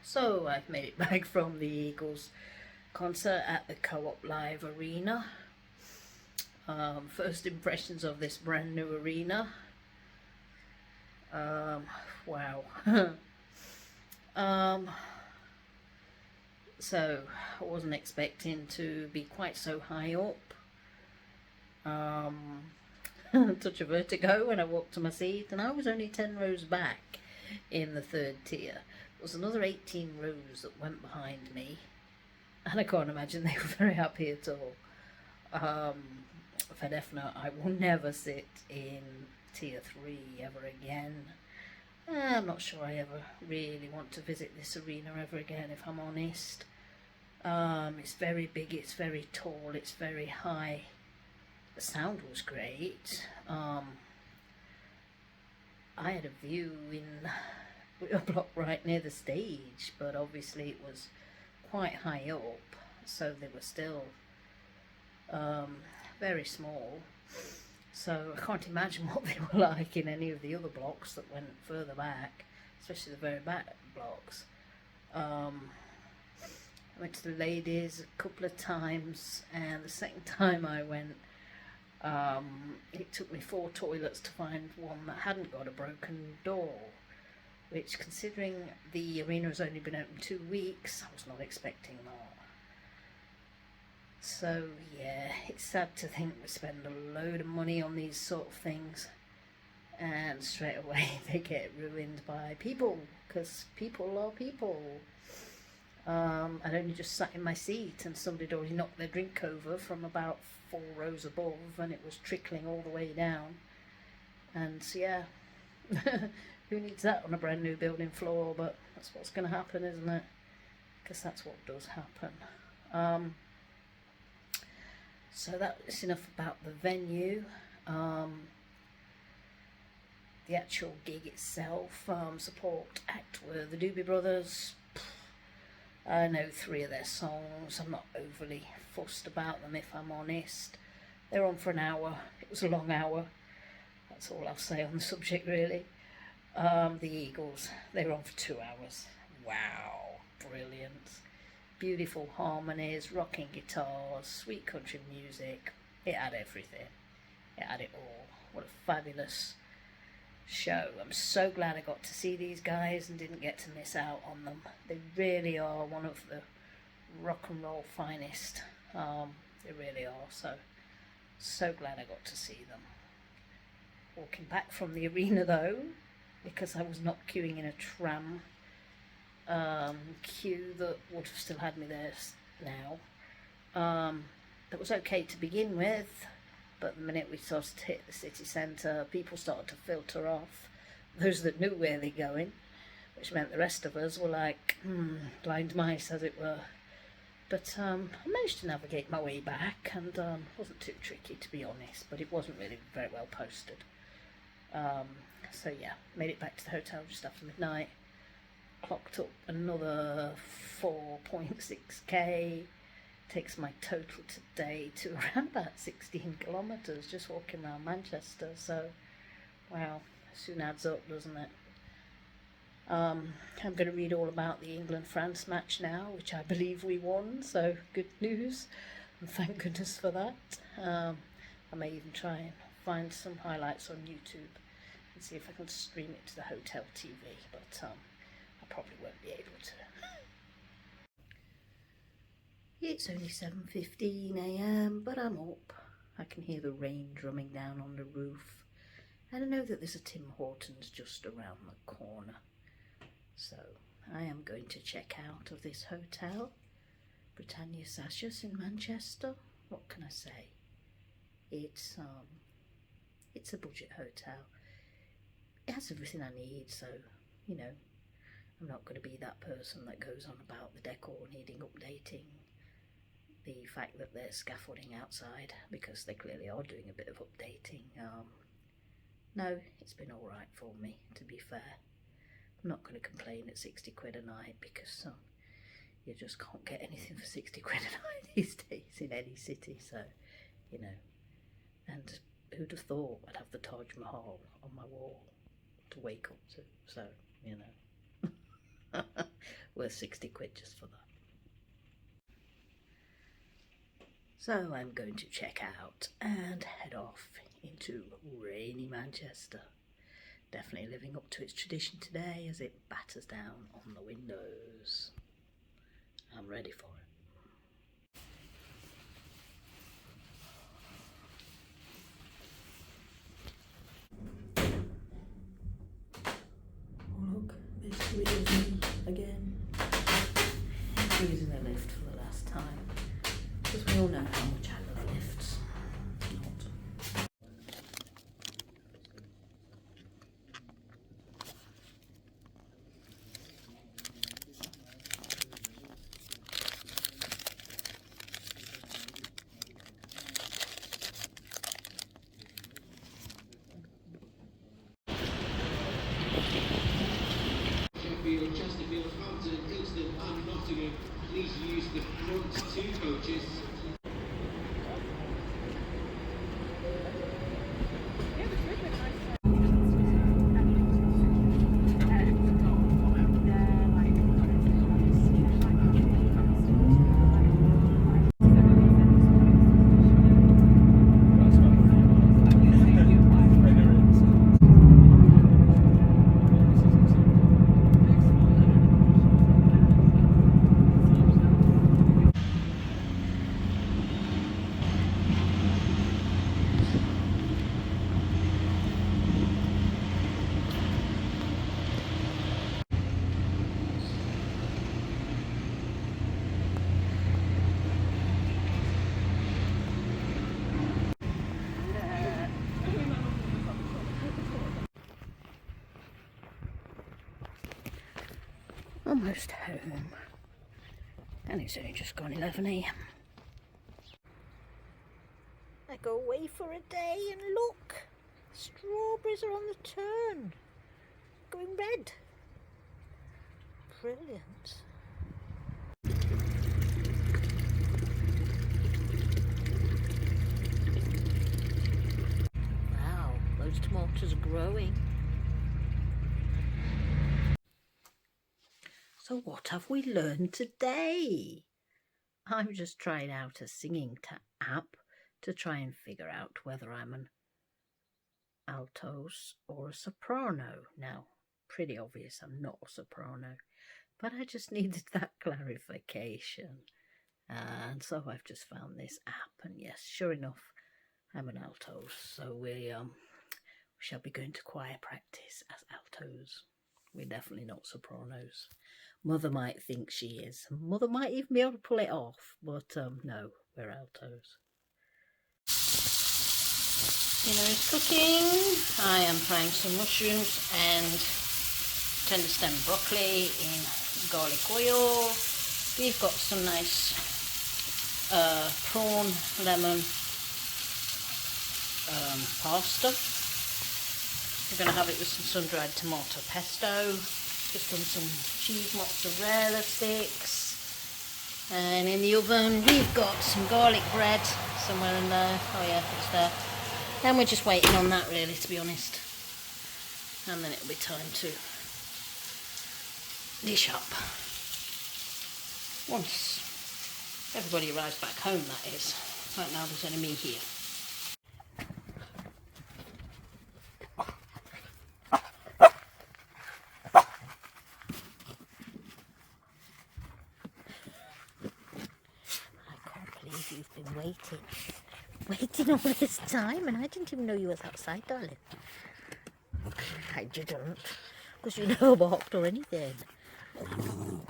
So I've made it back from the Eagles concert at the Co-op Live Arena. First impressions of this brand new arena. Wow. um, so I wasn't expecting to be quite so high up. Touch of vertigo when I walked to my seat, and I was only 10 rows back in the third tier. There was another 18 rows that went behind me, and I can't imagine they were very happy at all. For definite, I will never sit in tier 3 ever again. I'm not sure I ever really want to visit this arena ever again, if I'm honest. It's very big, it's very tall, it's very high. The sound was great. I had a view in a block right near the stage, but obviously it was quite high up, so they were still very small. So I can't imagine what they were like in any of the other blocks that went further back, especially the very back blocks. I went to the ladies a couple of times, and the second time I went, it took me 4 toilets to find one that hadn't got a broken door, which, considering the arena has only been open 2 weeks, I was not expecting that. So yeah, it's sad to think we spend a load of money on these sort of things and straight away they get ruined by people, because people are people. I'd only just sat in my seat and somebody had already knocked their drink over from about 4 rows above, and it was trickling all the way down. And so, yeah, who needs that on a brand new building floor? But that's what's going to happen, isn't it? Because that's what does happen. So that's enough about the venue. The actual gig itself, support act were the Doobie Brothers. I know 3 of their songs. I'm not overly fussed about them, if I'm honest. They were on for an hour. It was a long hour. That's all I'll say on the subject, really. The Eagles, they were on for 2 hours. Wow, brilliant. Beautiful harmonies, rocking guitars, sweet country music. It had everything. It had it all. What a fabulous show. I'm so glad I got to see these guys and didn't get to miss out on them. They really are one of the rock and roll finest. They really are. So glad I got to see them. Walking back from the arena though, because I was not queuing in a tram queue that would have still had me there now. That was okay to begin with, but the minute we started to hit the city centre, people started to filter off, those that knew where they're going, which meant the rest of us were like blind mice, as it were. But I managed to navigate my way back, and it wasn't too tricky, to be honest, but it wasn't really very well posted. So yeah, made it back to the hotel just after midnight, clocked up another 4.6k, takes my total today to around about 16 kilometres just walking around Manchester. So wow, soon adds up, doesn't it? I'm going to read all about the England-France match now, which I believe we won, so good news, and thank goodness for that. I may even try and find some highlights on YouTube and see if I can stream it to the hotel TV, but I probably won't be able to. It's only 7:15 AM, but I'm up. I can hear the rain drumming down on the roof, and I know that there's a Tim Hortons just around the corner. So I am going to check out of this hotel, Britannia Sashes in Manchester. What can I say? It's a budget hotel. It has everything I need, so you know, I'm not going to be that person that goes on about the decor needing updating, the fact that there's scaffolding outside, because they clearly are doing a bit of updating. No, it's been alright for me, to be fair. I'm not going to complain at 60 quid a night, because you just can't get anything for 60 quid a night these days in any city, so, you know. And who'd have thought I'd have the Taj Mahal on my wall to wake up to, so, you know. Worth 60 quid just for that. So I'm going to check out and head off into rainy Manchester. Definitely living up to its tradition today as it batters down on the windows. I'm ready for it. Oh look, there's three of me again. Using the lift for the last time. Because we all know how much I love lifts. Not. Chesterfield, Hampton, Kingston and Nottingham. Please use the front two coaches. Almost home, and it's only just gone 11 AM. I go away for a day and look, strawberries are on the turn, going red. Brilliant. Wow, those tomatoes are growing. So what have we learned today? I'm just trying out a singing app to try and figure out whether I'm an altos or a soprano. Now, pretty obvious I'm not a soprano, but I just needed that clarification. And so I've just found this app, and yes, sure enough, I'm an altos. So we shall be going to choir practice as altos. We're definitely not sopranos. Mother might think she is. Mother might even be able to pull it off, but no, we're altos. Dinner is cooking. I am frying some mushrooms and tender stem broccoli in garlic oil. We've got some nice prawn lemon pasta. We're going to have it with some sun-dried tomato pesto. Just done some cheese mozzarella sticks, and in the oven we've got some garlic bread somewhere in there. Oh yeah, it's there. And we're just waiting on that, really, to be honest, and then it'll be time to dish up once everybody arrives back home, that is. Right now there's only me here. You've been waiting all this time, and I didn't even know you was outside, darling. I didn't, because you never barked or anything.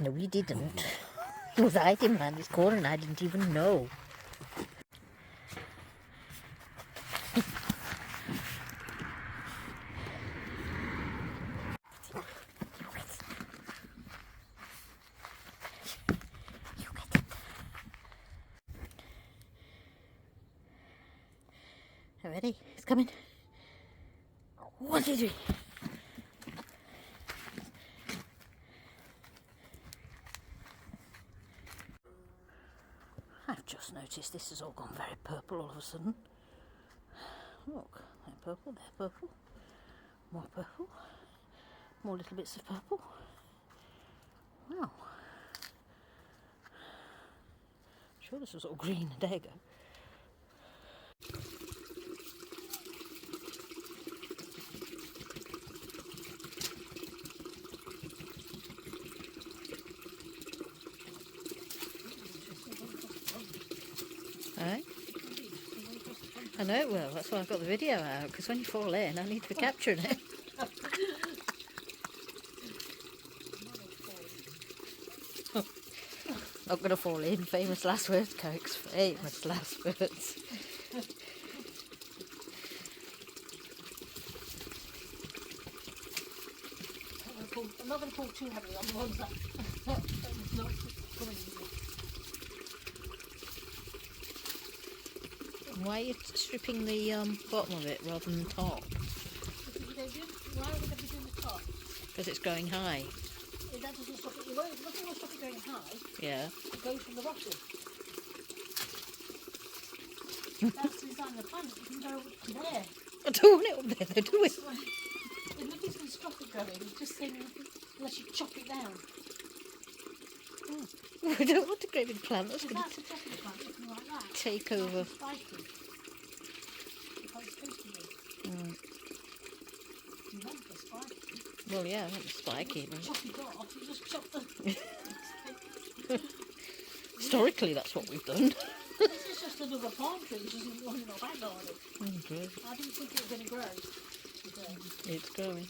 No, you didn't. You was hiding behind this corner, and I didn't even know. Ready? It's coming. 1, 2, 3. I've just noticed this has all gone very purple all of a sudden. Look, they're purple, they're purple. More purple. More little bits of purple. Wow. thought this was all green a day ago. Eh? I know it will, that's why I've got the video out, because when you fall in I need to be capturing it. Not going to fall in. Famous last words, Cokes. Famous last words. I'm not going to pull too heavily on the ones that not coming easy. Why are you stripping the bottom of it rather than the top? Why are we going to be doing the top? Because it's going high. If that doesn't stop it, nothing will stop it going high. Yeah. It goes from the bottom. That's the design of the plant. You can go up to there. I don't want it up there, though, do we? If nothing's going to stop it going, it's just saying unless you chop it down. We don't want a great big plant. That's If going that's a top of the plant, something like that. to take over. It's spiky. It's how it's supposed to be. You want the spiky. Well, yeah, I want the spiky. But Chop it off, you just chop the... historically, that's what we've done. This is just another palm tree, it's just running off back garden. Oh, good. I didn't think it was going to grow. It's growing.